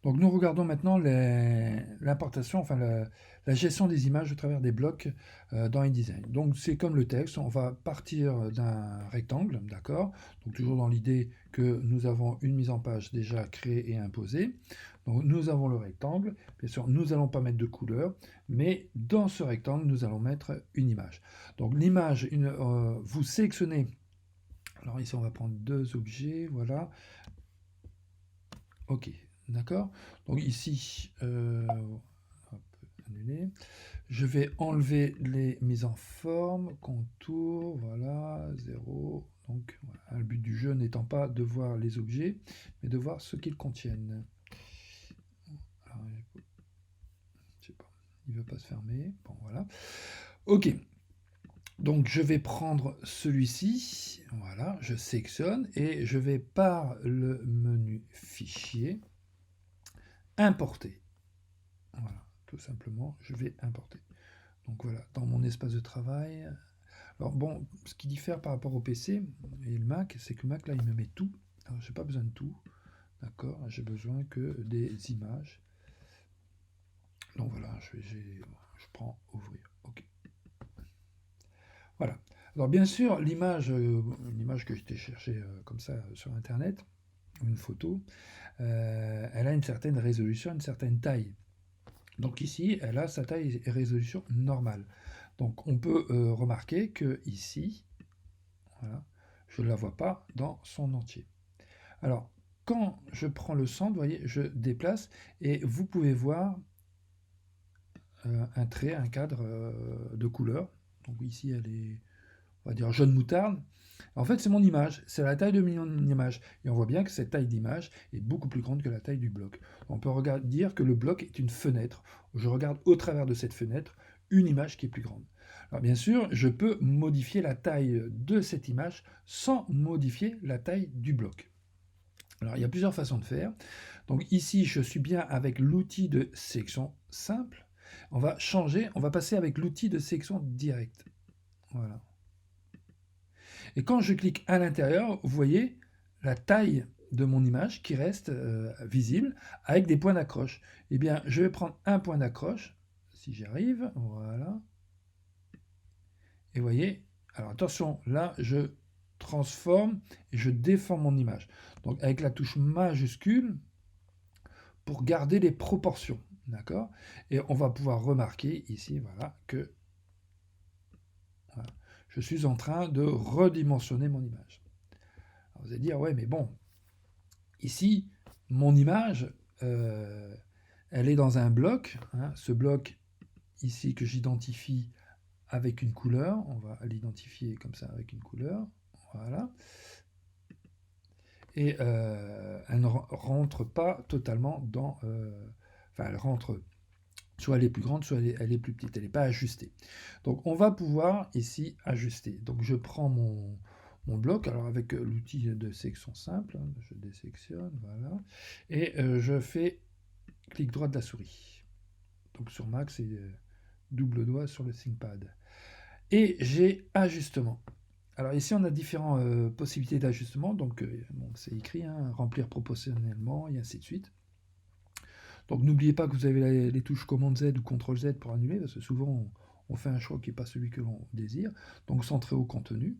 Donc nous regardons maintenant l'importation, enfin la gestion des images au travers des blocs dans InDesign. Donc c'est comme le texte, on va partir d'un rectangle, d'accord? Donc toujours dans l'idée que nous avons une mise en page déjà créée et imposée. Donc nous avons le rectangle, bien sûr nous n'allons pas mettre de couleur, mais dans ce rectangle nous allons mettre une image. Donc l'image, vous sélectionnez, alors ici on va prendre deux objets, voilà, ok, d'accord. Donc ici, hop, annuler. Je vais enlever les mises en forme, contour, voilà, 0. Donc voilà, le but du jeu n'étant pas de voir les objets, mais de voir ce qu'ils contiennent. Alors, je sais pas, il ne veut pas se fermer. Bon, voilà. Ok. Donc je vais prendre celui-ci, voilà, je sélectionne et je vais par le menu fichier importer. Voilà, tout simplement, je vais importer. Donc voilà, dans mon espace de travail. Alors bon, ce qui diffère par rapport au PC et le Mac, c'est que le Mac là, il me met tout. Alors j'ai pas besoin de tout, d'accord? J'ai besoin que des images. Donc voilà, je prends ouvrir. Ok. Voilà. Alors bien sûr, l'image que j'étais cherché comme ça sur Internet, une photo, elle a une certaine résolution, une certaine taille. Donc ici, elle a sa taille et résolution normale. Donc on peut remarquer que ici, voilà, je ne la vois pas dans son entier. Alors, quand je prends le centre, vous voyez, je déplace et vous pouvez voir un trait, un cadre de couleur. Donc ici, elle est, on va dire, jaune moutarde. En fait, c'est mon image, c'est la taille de mon image. Et on voit bien que cette taille d'image est beaucoup plus grande que la taille du bloc. On peut dire que le bloc est une fenêtre. Je regarde au travers de cette fenêtre une image qui est plus grande. Alors bien sûr, je peux modifier la taille de cette image sans modifier la taille du bloc. Alors il y a plusieurs façons de faire. Donc ici, je suis bien avec l'outil de sélection simple. On va changer, on va passer avec l'outil de sélection directe. Voilà. Et quand je clique à l'intérieur, vous voyez la taille de mon image qui reste visible avec des points d'accroche. Eh bien, je vais prendre un point d'accroche, si j'y arrive, voilà. Et vous voyez, alors attention, là, je transforme et je déforme mon image. Donc avec la touche majuscule pour garder les proportions, d'accord? Et on va pouvoir remarquer ici, voilà, que voilà, je suis en train de redimensionner mon image. Alors vous allez dire, ouais, mais bon, ici, mon image, elle est dans un bloc. Hein, ce bloc ici que j'identifie avec une couleur, on va l'identifier comme ça avec une couleur. Voilà. Et elle ne rentre pas totalement dans... Enfin, elle rentre... Soit elle est plus grande, soit elle est plus petite. Elle n'est pas ajustée. Donc on va pouvoir ici ajuster. Donc je prends mon bloc, alors avec l'outil de sélection simple, hein, je désélectionne, voilà, et je fais clic droit de la souris. Donc sur Mac, c'est double doigt sur le ThinkPad. Et j'ai ajustement. Alors ici, on a différentes possibilités d'ajustement. Donc bon, c'est écrit, hein, remplir proportionnellement, et ainsi de suite. Donc n'oubliez pas que vous avez les touches commande Z ou CTRL Z pour annuler, parce que souvent on fait un choix qui n'est pas celui que l'on désire. Donc centrer au contenu.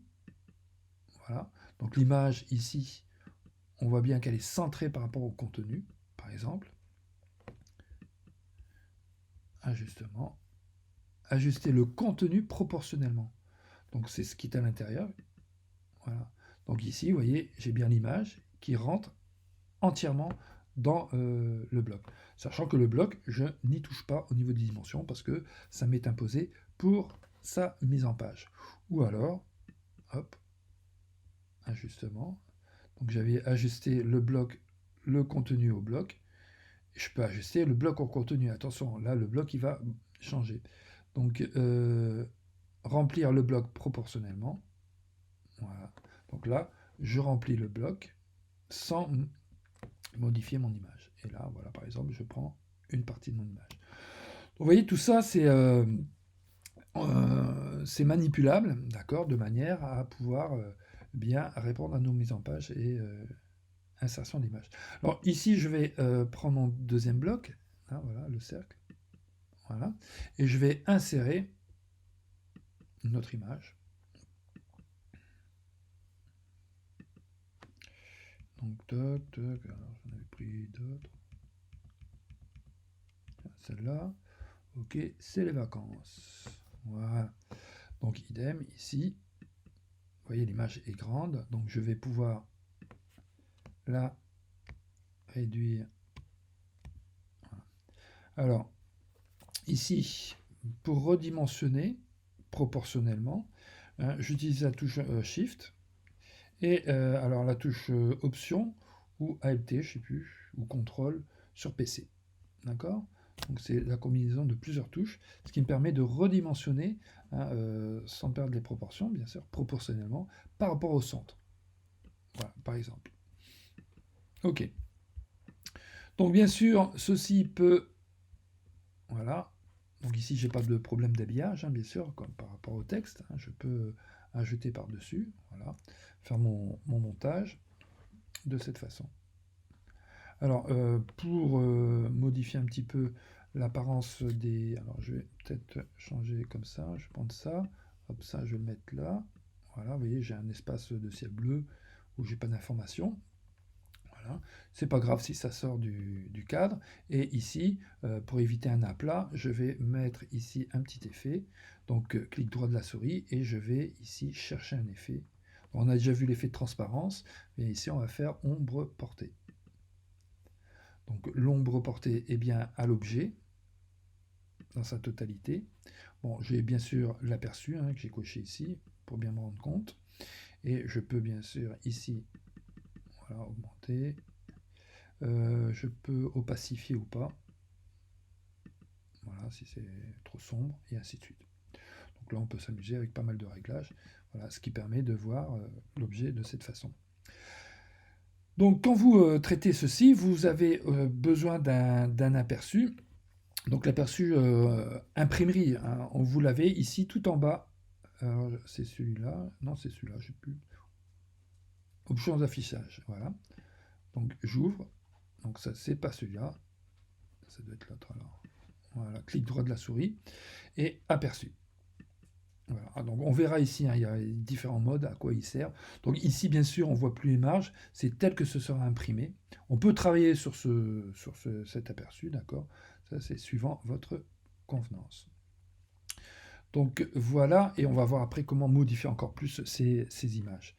Voilà. Donc l'image ici, on voit bien qu'elle est centrée par rapport au contenu, par exemple. Ajustement. Ajuster le contenu proportionnellement. Donc c'est ce qui est à l'intérieur. Voilà. Donc ici, vous voyez, j'ai bien l'image qui rentre entièrement dans le bloc. Sachant que le bloc, je n'y touche pas au niveau des dimensions parce que ça m'est imposé pour sa mise en page. Ou alors, hop, ajustement. Donc j'avais ajusté le bloc, le contenu au bloc. Je peux ajuster le bloc au contenu. Attention, là, le bloc, il va changer. Donc, remplir le bloc proportionnellement. Voilà. Donc là, je remplis le bloc sans modifier mon image. Et là, voilà, par exemple, je prends une partie de mon image. Donc, vous voyez, tout ça, c'est manipulable, d'accord, de manière à pouvoir bien répondre à nos mises en page et insertion d'image. Alors ici, je vais prendre mon deuxième bloc, hein, voilà, le cercle, voilà, et je vais insérer une autre image. Donc, toc, toc, alors j'en avais pris d'autres. Celle-là, ok, c'est les vacances. Voilà. Donc, idem, ici, vous voyez, l'image est grande, donc je vais pouvoir la réduire. Voilà. Alors, ici, pour redimensionner proportionnellement, hein, j'utilise la touche Shift et alors la touche Option ou Alt, je ne sais plus, ou Contrôle sur PC. D'accord? Donc c'est la combinaison de plusieurs touches, ce qui me permet de redimensionner, hein, sans perdre les proportions, bien sûr, proportionnellement, par rapport au centre. Voilà, par exemple. Ok. Donc bien sûr, ceci peut... Voilà. Donc ici, j'ai pas de problème d'habillage, hein, bien sûr, comme par rapport au texte. Hein, je peux ajouter par-dessus, voilà, faire mon montage de cette façon. Alors, pour modifier un petit peu l'apparence des... Alors, je vais peut-être changer comme ça. Je vais prendre ça. Hop, ça, je vais le mettre là. Voilà, vous voyez, j'ai un espace de ciel bleu où j'ai pas d'information. Voilà. C'est pas grave si ça sort du cadre. Et ici, pour éviter un aplat, je vais mettre ici un petit effet. Donc, clic droit de la souris et je vais ici chercher un effet. On a déjà vu l'effet de transparence, mais ici, on va faire ombre portée. Donc l'ombre portée est bien à l'objet dans sa totalité. Bon, j'ai bien sûr l'aperçu hein, que j'ai coché ici pour bien me rendre compte. Et je peux bien sûr ici voilà, augmenter. Je peux opacifier ou pas. Voilà, si c'est trop sombre, et ainsi de suite. Donc là, on peut s'amuser avec pas mal de réglages. Voilà, ce qui permet de voir l'objet de cette façon. Donc quand vous traitez ceci, vous avez besoin d'un aperçu. Donc l'aperçu imprimerie, hein, vous l'avez ici tout en bas. C'est celui-là, non c'est celui-là, je sais plus. Options d'affichage, voilà. Donc j'ouvre, donc ça c'est pas celui-là, ça doit être l'autre alors. Voilà, clic droit de la souris et aperçu. Voilà. Donc on verra ici, hein, il y a différents modes à quoi il sert. Donc ici bien sûr on voit plus les marges, c'est tel que ce sera imprimé. On peut travailler sur cet aperçu, d'accord. Ça c'est suivant votre convenance. Donc voilà, et on va voir après comment modifier encore plus ces images.